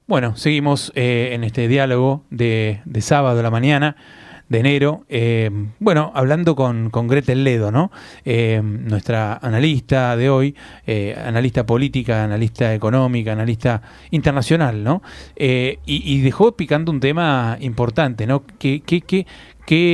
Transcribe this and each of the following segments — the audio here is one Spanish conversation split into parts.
Bueno, seguimos en este diálogo de sábado a la mañana de enero, hablando con Gretel Ledo, ¿no? Nuestra analista de hoy, analista política, analista económica, analista internacional, ¿no? Y dejó picando un tema importante, ¿no? ¿Qué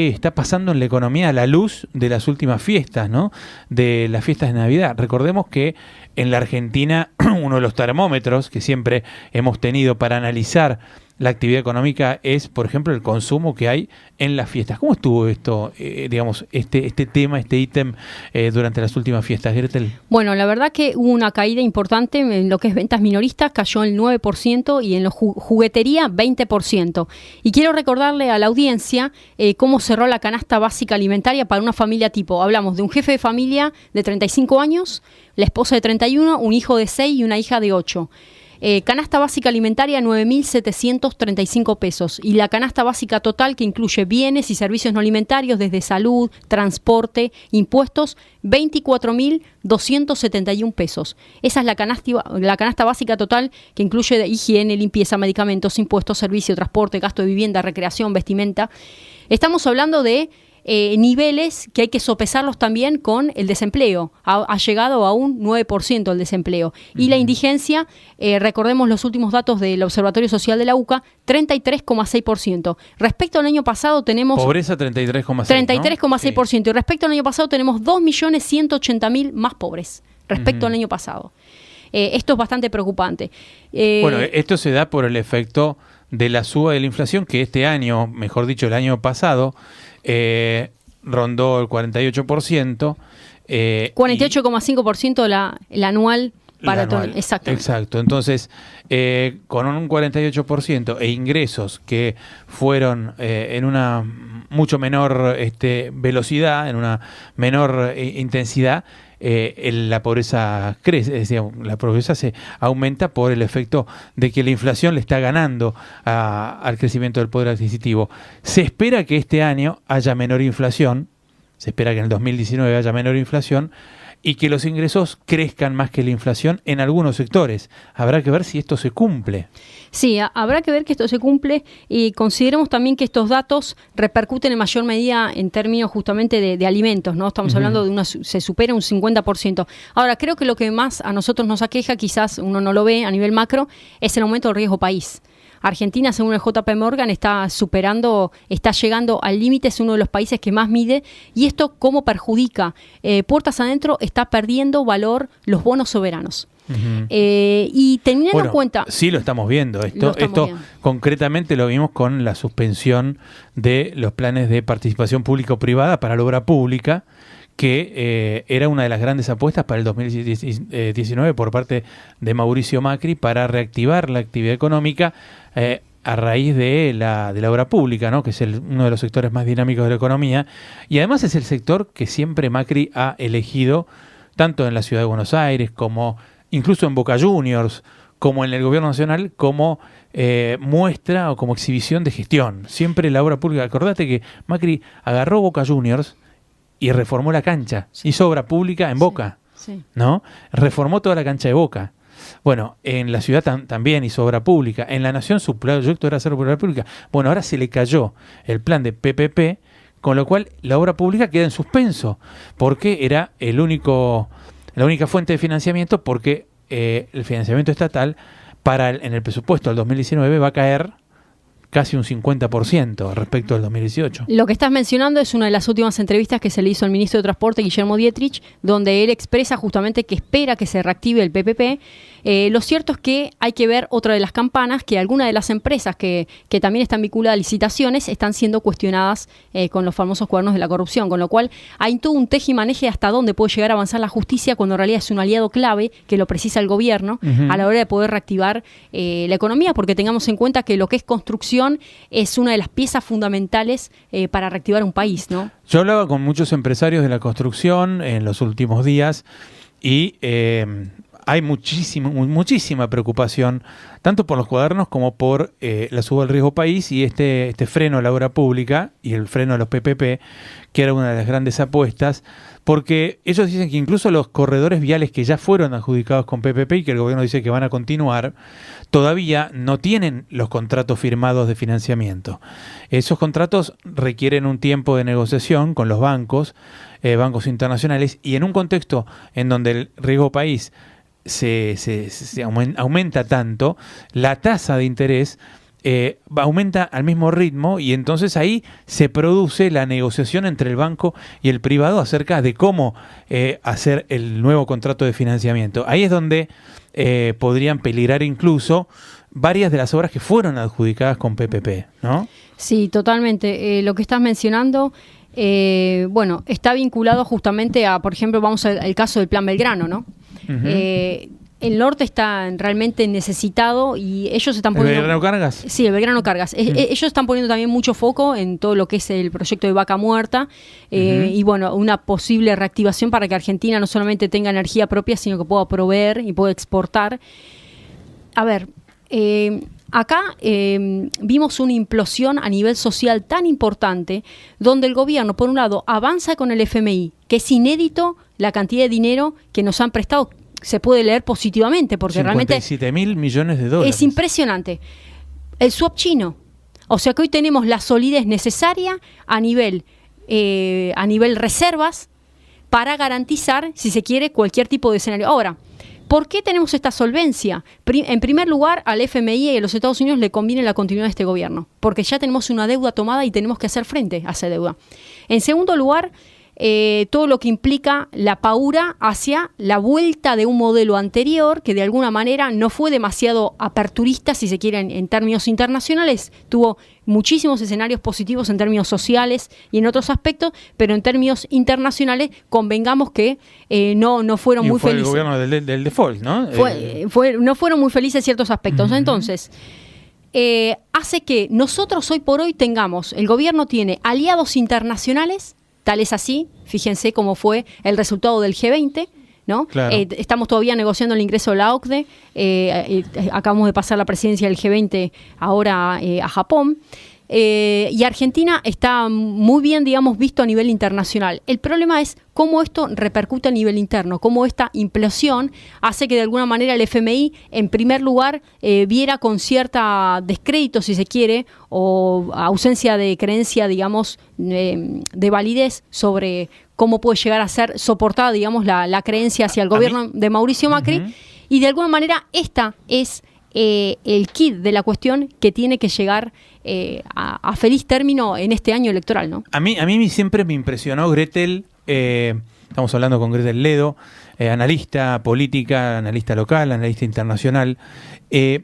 está pasando en la economía a la luz de las últimas fiestas, ¿no? De las fiestas de Navidad. Recordemos que en la Argentina uno de los termómetros que siempre hemos tenido para analizar la actividad económica es, por ejemplo, el consumo que hay en las fiestas. ¿Cómo estuvo esto, este tema, este ítem durante las últimas fiestas, Gretel? Bueno, la verdad que hubo una caída importante en lo que es ventas minoristas, cayó el 9% y en juguetería 20%. Y quiero recordarle a la audiencia cómo cerró la canasta básica alimentaria para una familia tipo. Hablamos de un jefe de familia de 35 años, la esposa de 31, un hijo de 6 y una hija de 8. Canasta básica alimentaria 9.735 pesos y la canasta básica total que incluye bienes y servicios no alimentarios desde salud, transporte, impuestos 24.271 pesos. Esa es la canasta básica total que incluye de higiene, limpieza, medicamentos, impuestos, servicio, transporte, gasto de vivienda, recreación, vestimenta. Estamos hablando de niveles que hay que sopesarlos también con el desempleo. Ha llegado a un 9% el desempleo. Y la indigencia, recordemos los últimos datos del Observatorio Social de la UCA, 33,6%. Respecto al año pasado tenemos... Pobreza 33,6%. 33,6%. Sí. Y respecto al año pasado tenemos 2.180.000 más pobres respecto al año pasado. Esto es bastante preocupante. Bueno, esto se da por el efecto de la suba de la inflación que este año, mejor dicho, el año pasado, rondó el 48%. 48,5% el anual para todo. Exacto. Entonces, con un 48% e ingresos que fueron en una mucho menor velocidad, en una menor intensidad, la pobreza crece, es decir, la pobreza se aumenta por el efecto de que la inflación le está ganando al crecimiento del poder adquisitivo. Se espera que este año haya menor inflación, se espera que en el 2019 haya menor inflación y que los ingresos crezcan más que la inflación en algunos sectores. Habrá que ver si esto se cumple. Sí, habrá que ver que esto se cumple y consideremos también que estos datos repercuten en mayor medida en términos justamente de alimentos, ¿no? Estamos hablando de se supera un 50%. Ahora, creo que lo que más a nosotros nos aqueja, quizás uno no lo ve a nivel macro, es el aumento del riesgo país. Argentina, según el JP Morgan, está llegando al límite, es uno de los países que más mide, y esto cómo perjudica. Puertas adentro está perdiendo valor los bonos soberanos. Y teniendo en cuenta... Sí, lo estamos viendo. Esto concretamente lo vimos con la suspensión de los planes de participación público-privada para la obra pública, que era una de las grandes apuestas para el 2019 por parte de Mauricio Macri para reactivar la actividad económica a raíz de la obra pública, ¿no? Que es uno de los sectores más dinámicos de la economía, y además es el sector que siempre Macri ha elegido, tanto en la Ciudad de Buenos Aires como incluso en Boca Juniors, como en el gobierno nacional, como muestra o como exhibición de gestión. Siempre la obra pública. Acordate que Macri agarró Boca Juniors y reformó la cancha. Sí. Hizo obra pública en Boca, ¿no? Reformó toda la cancha de Boca. Bueno, en la ciudad también hizo obra pública. En la Nación su proyecto era hacer obra pública. Bueno, ahora se le cayó el plan de PPP, con lo cual la obra pública queda en suspenso, porque era la única fuente de financiamiento, porque el financiamiento estatal en el presupuesto del 2019 va a caer casi un 50% respecto al 2018. Lo que estás mencionando es una de las últimas entrevistas que se le hizo al ministro de Transporte, Guillermo Dietrich, donde él expresa justamente que espera que se reactive el PPP. Lo cierto es que hay que ver otra de las campanas, que algunas de las empresas que también están vinculadas a licitaciones están siendo cuestionadas con los famosos cuadernos de la corrupción, con lo cual hay todo un tejimaneje hasta dónde puede llegar a avanzar la justicia cuando en realidad es un aliado clave que lo precisa el gobierno a la hora de poder reactivar la economía, porque tengamos en cuenta que lo que es construcción es una de las piezas fundamentales para reactivar un país, ¿no? Yo hablaba con muchos empresarios de la construcción en los últimos días y hay muchísima preocupación, tanto por los cuadernos como por la suba del riesgo país y este freno a la obra pública y el freno a los PPP, que era una de las grandes apuestas, porque ellos dicen que incluso los corredores viales que ya fueron adjudicados con PPP y que el gobierno dice que van a continuar, todavía no tienen los contratos firmados de financiamiento. Esos contratos requieren un tiempo de negociación con los bancos internacionales, y en un contexto en donde el riesgo país se aumenta tanto, la tasa de interés aumenta al mismo ritmo, y entonces ahí se produce la negociación entre el banco y el privado acerca de cómo hacer el nuevo contrato de financiamiento. Ahí es donde podrían peligrar incluso varias de las obras que fueron adjudicadas con PPP, ¿no? Sí, totalmente. Lo que estás mencionando, está vinculado justamente a, por ejemplo, vamos al caso del Plan Belgrano, ¿no? Uh-huh. El norte está realmente necesitado y ellos están poniendo... ¿El Belgrano Cargas? Sí, el Belgrano Cargas. Ellos están poniendo también mucho foco en todo lo que es el proyecto de Vaca Muerta y una posible reactivación para que Argentina no solamente tenga energía propia, sino que pueda proveer y pueda exportar. A ver, acá vimos una implosión a nivel social tan importante, donde el gobierno, por un lado, avanza con el FMI, que es inédito la cantidad de dinero que nos han prestado. Se puede leer positivamente porque 57.000 millones de dólares. Es impresionante. El swap chino. O sea que hoy tenemos la solidez necesaria a nivel reservas para garantizar, si se quiere, cualquier tipo de escenario. Ahora, ¿por qué tenemos esta solvencia? En primer lugar, al FMI y a los Estados Unidos le conviene la continuidad de este gobierno, porque ya tenemos una deuda tomada y tenemos que hacer frente a esa deuda. En segundo lugar, todo lo que implica la paura hacia la vuelta de un modelo anterior que de alguna manera no fue demasiado aperturista, si se quiere, en términos internacionales. Tuvo muchísimos escenarios positivos en términos sociales y en otros aspectos, pero en términos internacionales convengamos que no fueron muy felices. El gobierno del default, ¿no? No fueron muy felices en ciertos aspectos. Uh-huh. Entonces, hace que nosotros hoy por hoy tengamos, el gobierno tiene aliados internacionales. Tal es así, fíjense cómo fue el resultado del G20, ¿no? Claro. Estamos todavía negociando el ingreso de la OCDE, acabamos de pasar la presidencia del G20 ahora a Japón, y Argentina está muy bien, digamos, visto a nivel internacional. El problema es cómo esto repercute a nivel interno, cómo esta implosión hace que de alguna manera el FMI, en primer lugar, viera con cierta descrédito, si se quiere, o ausencia de creencia, digamos, de validez sobre cómo puede llegar a ser soportada, digamos, la creencia hacia el gobierno de Mauricio Macri. Uh-huh. Y de alguna manera esta es el kit de la cuestión que tiene que llegar a feliz término en este año electoral, ¿no? A mí siempre me impresionó Gretel, estamos hablando con Gretel Ledo, analista política, analista local, analista internacional.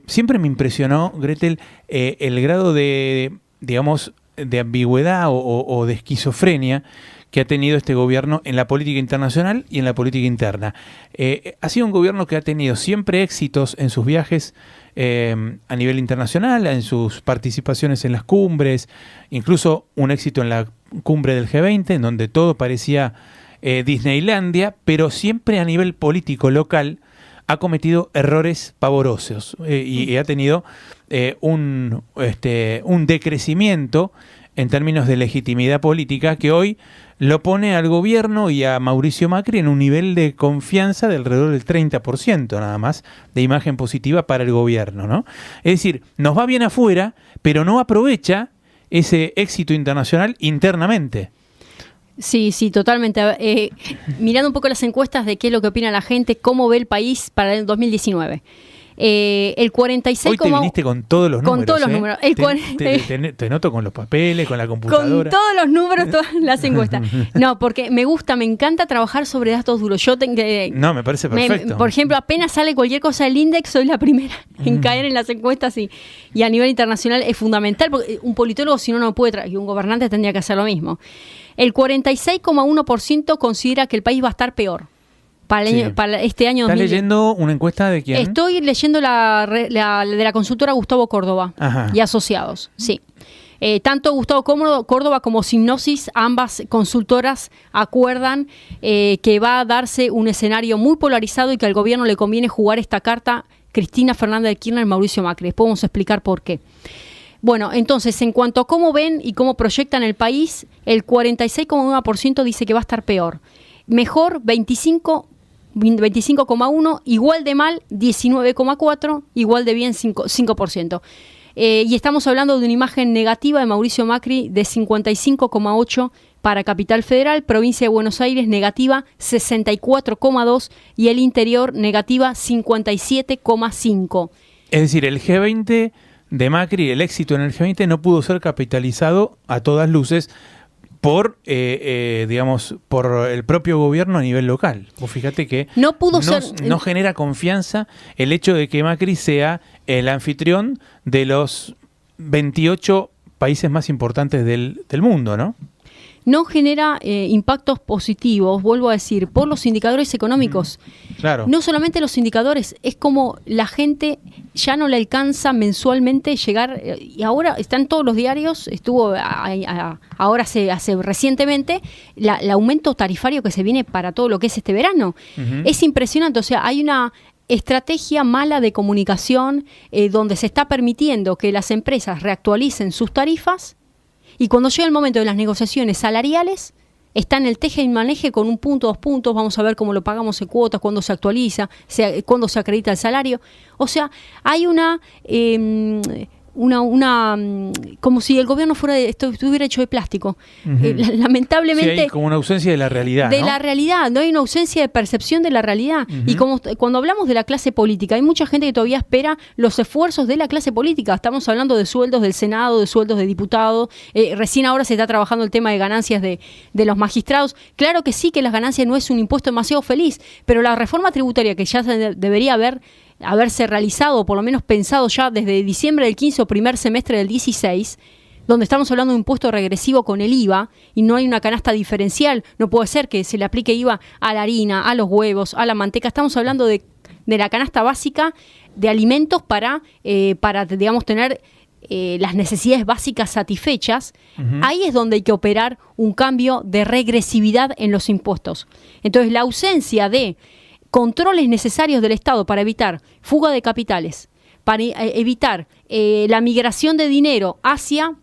Siempre me impresionó, Gretel, el grado de, digamos, de ambigüedad o de esquizofrenia que ha tenido este gobierno en la política internacional y en la política interna. Ha sido un gobierno que ha tenido siempre éxitos en sus viajes a nivel internacional, en sus participaciones en las cumbres, incluso un éxito en la cumbre del G20, en donde todo parecía Disneylandia, pero siempre a nivel político local ha cometido errores pavorosos y ha tenido un decrecimiento en términos de legitimidad política que hoy lo pone al gobierno y a Mauricio Macri en un nivel de confianza de alrededor del 30% nada más de imagen positiva para el gobierno, ¿no? Es decir, nos va bien afuera, pero no aprovecha ese éxito internacional internamente. Sí, totalmente. Mirando un poco las encuestas de qué es lo que opina la gente, cómo ve el país para el 2019. El 46. Hoy te viniste con todos los números. Con todos los números. Te noto con los papeles, con la computadora. Con todos los números, todas las encuestas. No, porque me encanta trabajar sobre datos duros. No, me parece perfecto. Por ejemplo, apenas sale cualquier cosa del Index, soy la primera en caer en las encuestas y a nivel internacional es fundamental, porque un politólogo, si no puede, y un gobernante tendría que hacer lo mismo. El 46,1% considera que el país va a estar peor. Para este año. ¿Estás leyendo una encuesta de quién? Estoy leyendo la de la consultora Gustavo Córdoba. Ajá. Y asociados, sí. Tanto Gustavo Córdoba como Sinopsis, ambas consultoras, acuerdan que va a darse un escenario muy polarizado y que al gobierno le conviene jugar esta carta Cristina Fernández de Kirchner y Mauricio Macri. Después vamos a explicar por qué. Bueno, entonces, en cuanto a cómo ven y cómo proyectan el país, el 46,1% dice que va a estar peor. Mejor, 25,1%, igual de mal, 19,4%, igual de bien, 5%. Y estamos hablando de una imagen negativa de Mauricio Macri de 55,8% para Capital Federal, provincia de Buenos Aires negativa 64,2% y el interior negativa 57,5%. Es decir, el G20 de Macri, el éxito en el G20 no pudo ser capitalizado a todas luces por, digamos, por el propio gobierno a nivel local. Vos fíjate que no genera confianza el hecho de que Macri sea el anfitrión de los 28 países más importantes del mundo, ¿no? No genera impactos positivos, vuelvo a decir, por los indicadores económicos. Claro. No solamente los indicadores, es como la gente ya no le alcanza mensualmente llegar, y ahora están todos los diarios, estuvo ahora hace recientemente, el aumento tarifario que se viene para todo lo que es este verano. Es impresionante, o sea, hay una estrategia mala de comunicación donde se está permitiendo que las empresas reactualicen sus tarifas. Y cuando llega el momento de las negociaciones salariales, está en el teje y maneje con 1 punto, 2 puntos, vamos a ver cómo lo pagamos en cuotas, cuándo se actualiza, cuándo se acredita el salario. O sea, hay una como si el gobierno estuviera hecho de plástico. Lamentablemente... Sí, hay como una ausencia de la realidad, de la realidad, no hay una ausencia de percepción de la realidad. Y cuando hablamos de la clase política, hay mucha gente que todavía espera los esfuerzos de la clase política. Estamos hablando de sueldos del Senado, de sueldos de diputados. Recién ahora se está trabajando el tema de ganancias de los magistrados. Claro que sí, que las ganancias no es un impuesto demasiado feliz, pero la reforma tributaria que ya debería haberse realizado, o por lo menos pensado ya desde diciembre del 15 o primer semestre del 16, donde estamos hablando de un impuesto regresivo con el IVA y no hay una canasta diferencial. No puede ser que se le aplique IVA a la harina, a los huevos, a la manteca. Estamos hablando de la canasta básica de alimentos para digamos, tener las necesidades básicas satisfechas. Ahí es donde hay que operar un cambio de regresividad en los impuestos. Entonces, la ausencia de controles necesarios del Estado para evitar fuga de capitales, para evitar la migración de dinero hacia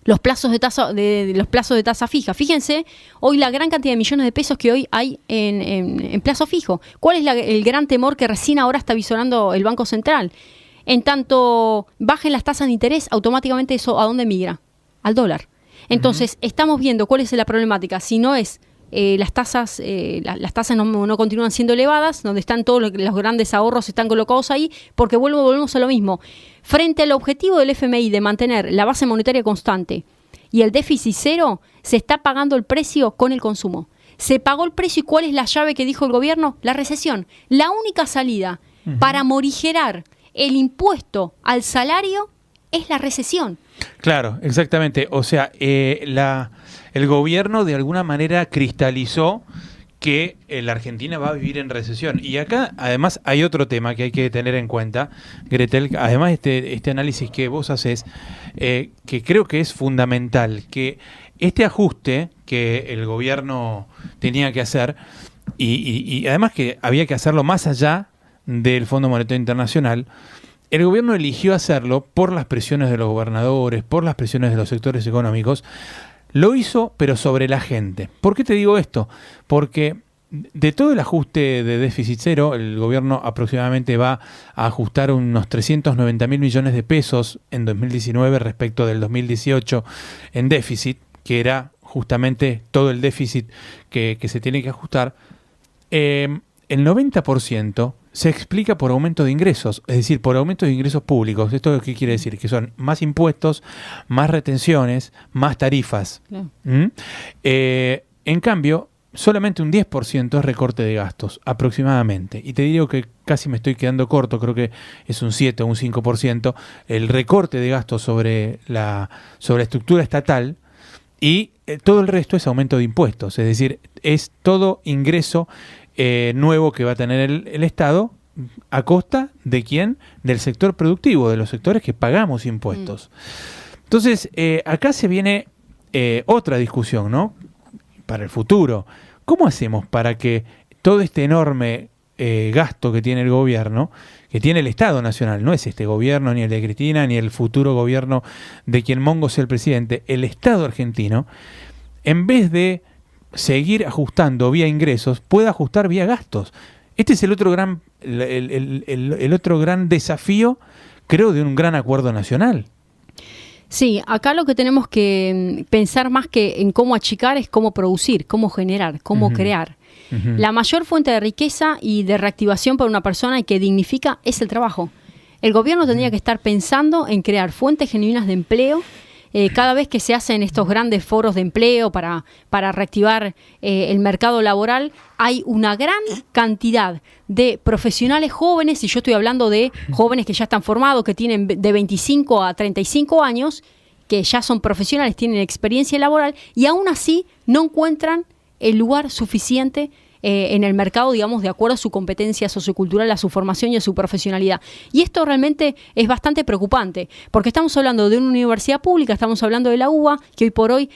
los plazos de tasa fija. Fíjense, hoy la gran cantidad de millones de pesos que hoy hay en plazo fijo. ¿Cuál es el gran temor que recién ahora está visorando el Banco Central? En tanto bajen las tasas de interés, automáticamente eso ¿a dónde migra? Al dólar. Entonces, estamos viendo cuál es la problemática. Si no es las tasas no continúan siendo elevadas, donde están todos los grandes ahorros están colocados ahí, porque volvemos a lo mismo. Frente al objetivo del FMI de mantener la base monetaria constante y el déficit cero, se está pagando el precio con el consumo. Se pagó el precio, ¿y cuál es la llave que dijo el gobierno? La recesión. La única salida para morigerar el impuesto al salario es la recesión. Claro, exactamente. O sea, el gobierno de alguna manera cristalizó que la Argentina va a vivir en recesión. Y acá, además, hay otro tema que hay que tener en cuenta, Gretel. Además, este análisis que vos haces, que creo que es fundamental, que este ajuste que el gobierno tenía que hacer, y además que había que hacerlo más allá del Fondo Monetario Internacional, el gobierno eligió hacerlo por las presiones de los gobernadores, por las presiones de los sectores económicos. Lo hizo, pero sobre la gente. ¿Por qué te digo esto? Porque de todo el ajuste de déficit cero, el gobierno aproximadamente va a ajustar unos 390.000 millones de pesos en 2019 respecto del 2018 en déficit, que era justamente todo el déficit que se tiene que ajustar. El 90% se explica por aumento de ingresos, es decir, por aumento de ingresos públicos. ¿Esto qué quiere decir? Que son más impuestos, más retenciones, más tarifas. Claro. En cambio, solamente un 10% es recorte de gastos, aproximadamente. Y te digo que casi me estoy quedando corto, creo que es un 7 o un 5% el recorte de gastos sobre la estructura estatal, y todo el resto es aumento de impuestos, es decir, es todo ingreso nuevo que va a tener el Estado, ¿a costa de quién? Del sector productivo, de los sectores que pagamos impuestos. Entonces, acá se viene otra discusión, ¿no? Para el futuro. ¿Cómo hacemos para que todo este enorme gasto que tiene el gobierno, que tiene el Estado Nacional, no es este gobierno, ni el de Cristina, ni el futuro gobierno de quien Mongo sea el presidente, el Estado argentino, en vez de seguir ajustando vía ingresos, pueda ajustar vía gastos? Este es el otro gran, el otro gran desafío, creo, de un gran acuerdo nacional. Sí, acá lo que tenemos que pensar más que en cómo achicar es cómo producir, cómo generar, cómo crear. La mayor fuente de riqueza y de reactivación para una persona y que dignifica es el trabajo. El gobierno tendría que estar pensando en crear fuentes genuinas de empleo. Cada vez que se hacen estos grandes foros de empleo para reactivar el mercado laboral, hay una gran cantidad de profesionales jóvenes, y yo estoy hablando de jóvenes que ya están formados, que tienen de 25 a 35 años, que ya son profesionales, tienen experiencia laboral, y aún así no encuentran el lugar suficiente en el mercado, digamos, de acuerdo a su competencia sociocultural, a su formación y a su profesionalidad. Y esto realmente es bastante preocupante, porque estamos hablando de una universidad pública, estamos hablando de la UBA, que hoy por hoy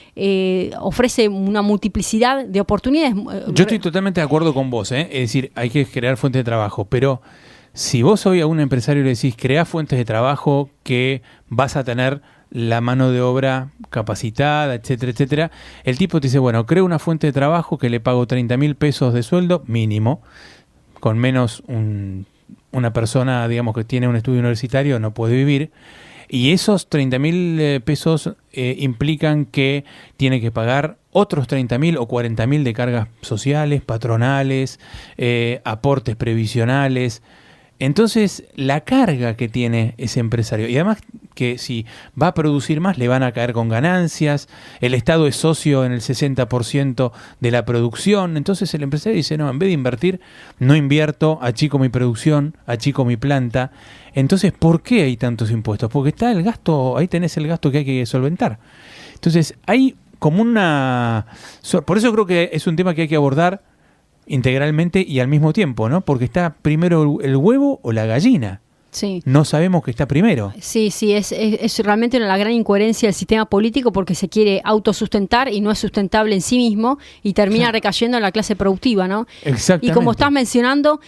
ofrece una multiplicidad de oportunidades. Yo estoy totalmente de acuerdo con vos, es decir, hay que crear fuentes de trabajo, pero si vos hoy a un empresario le decís, crea fuentes de trabajo que vas a tener la mano de obra capacitada, etcétera, etcétera, el tipo te dice, bueno, creo una fuente de trabajo que le pago 30.000 pesos de sueldo mínimo, con menos una persona, digamos, que tiene un estudio universitario no puede vivir, y esos 30.000 pesos implican que tiene que pagar otros 30.000 o 40.000 de cargas sociales, patronales, aportes previsionales. Entonces, la carga que tiene ese empresario, y además que si va a producir más, le van a caer con ganancias, el Estado es socio en el 60% de la producción, entonces el empresario dice, no, en vez de invertir, no invierto, achico mi producción, achico mi planta. Entonces, ¿por qué hay tantos impuestos? Porque está el gasto, ahí tenés el gasto que hay que solventar. Entonces, hay como una... Por eso creo que es un tema que hay que abordar integralmente y al mismo tiempo, ¿no? Porque está primero el huevo o la gallina. Sí. No sabemos qué está primero. Sí, es realmente la gran incoherencia del sistema político, porque se quiere autosustentar y no es sustentable en sí mismo y termina recayendo en la clase productiva, ¿no? Exactamente. Y como estás mencionando,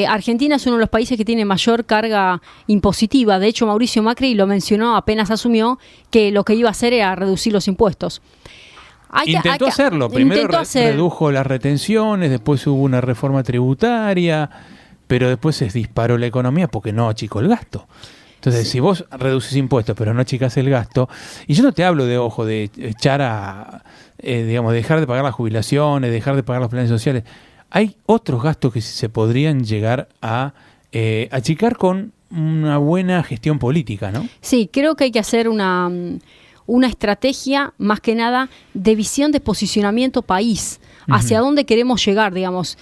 Argentina es uno de los países que tiene mayor carga impositiva. De hecho, Mauricio Macri lo mencionó apenas asumió, que lo que iba a hacer era reducir los impuestos. Intentó hacerlo. Primero redujo las retenciones, después hubo una reforma tributaria, pero después se disparó la economía porque no achicó el gasto. Entonces, si vos reduces impuestos pero no achicás el gasto, y yo no te hablo de echar a, digamos, dejar de pagar las jubilaciones, dejar de pagar los planes sociales, hay otros gastos que se podrían llegar a achicar con una buena gestión política, ¿no? Sí, creo que hay que hacer una estrategia, más que nada, de visión de posicionamiento país, hacia dónde queremos llegar, digamos,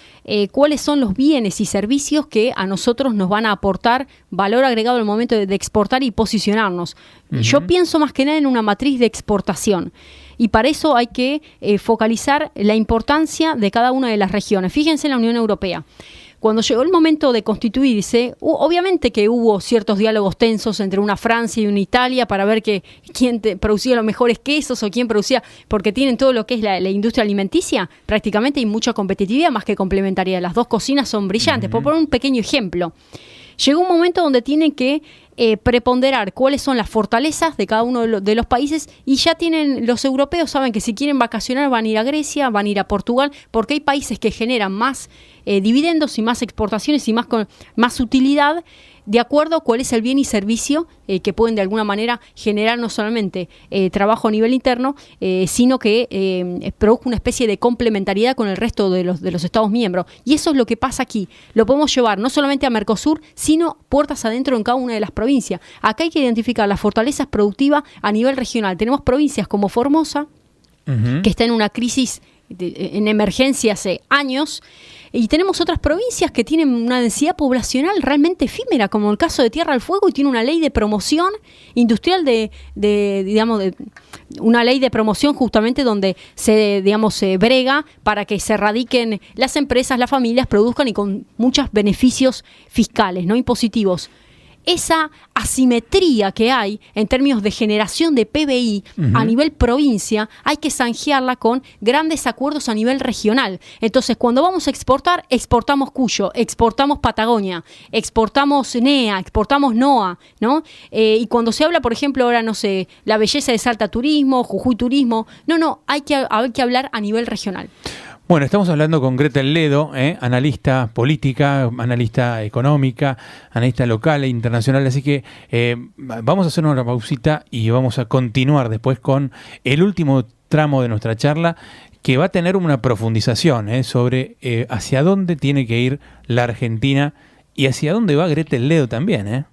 cuáles son los bienes y servicios que a nosotros nos van a aportar valor agregado en el momento de exportar y posicionarnos. Yo pienso más que nada en una matriz de exportación. Y para eso hay que focalizar la importancia de cada una de las regiones. Fíjense en la Unión Europea. Cuando llegó el momento de constituirse, obviamente que hubo ciertos diálogos tensos entre una Francia y una Italia para ver quién producía los mejores quesos o quién producía, porque tienen todo lo que es la industria alimenticia, prácticamente hay mucha competitividad más que complementariedad. Las dos cocinas son brillantes. Por poner un pequeño ejemplo, llegó un momento donde tienen que preponderar cuáles son las fortalezas de cada uno de los países, y ya tienen, los europeos saben que si quieren vacacionar van a ir a Grecia, van a ir a Portugal, porque hay países que generan más dividendos y más exportaciones y más utilidad, de acuerdo a cuál es el bien y servicio que pueden de alguna manera generar no solamente trabajo a nivel interno, sino que produzca una especie de complementariedad con el resto de los Estados miembros. Y eso es lo que pasa aquí. Lo podemos llevar no solamente a Mercosur, sino puertas adentro en cada una de las provincias. Acá hay que identificar las fortalezas productivas a nivel regional. Tenemos provincias como Formosa, que está en una crisis en emergencia hace años, y tenemos otras provincias que tienen una densidad poblacional realmente efímera, como el caso de Tierra del Fuego, y tiene una ley de promoción industrial una ley de promoción justamente donde se brega para que se radiquen las empresas, las familias, produzcan y con muchos beneficios fiscales, no impositivos. esa asimetría que hay en términos de generación de PBI a nivel provincia, hay que zanjearla con grandes acuerdos a nivel regional. Entonces, cuando vamos a exportar, exportamos Cuyo, exportamos Patagonia, exportamos NEA, exportamos NOA, ¿no? Y cuando se habla, por ejemplo, ahora, no sé, la belleza de Salta Turismo, Jujuy Turismo, hay que hablar a nivel regional. Bueno, estamos hablando con Gretel Ledo, analista política, analista económica, analista local e internacional, así que vamos a hacer una pausita y vamos a continuar después con el último tramo de nuestra charla, que va a tener una profundización sobre hacia dónde tiene que ir la Argentina y hacia dónde va Gretel Ledo también,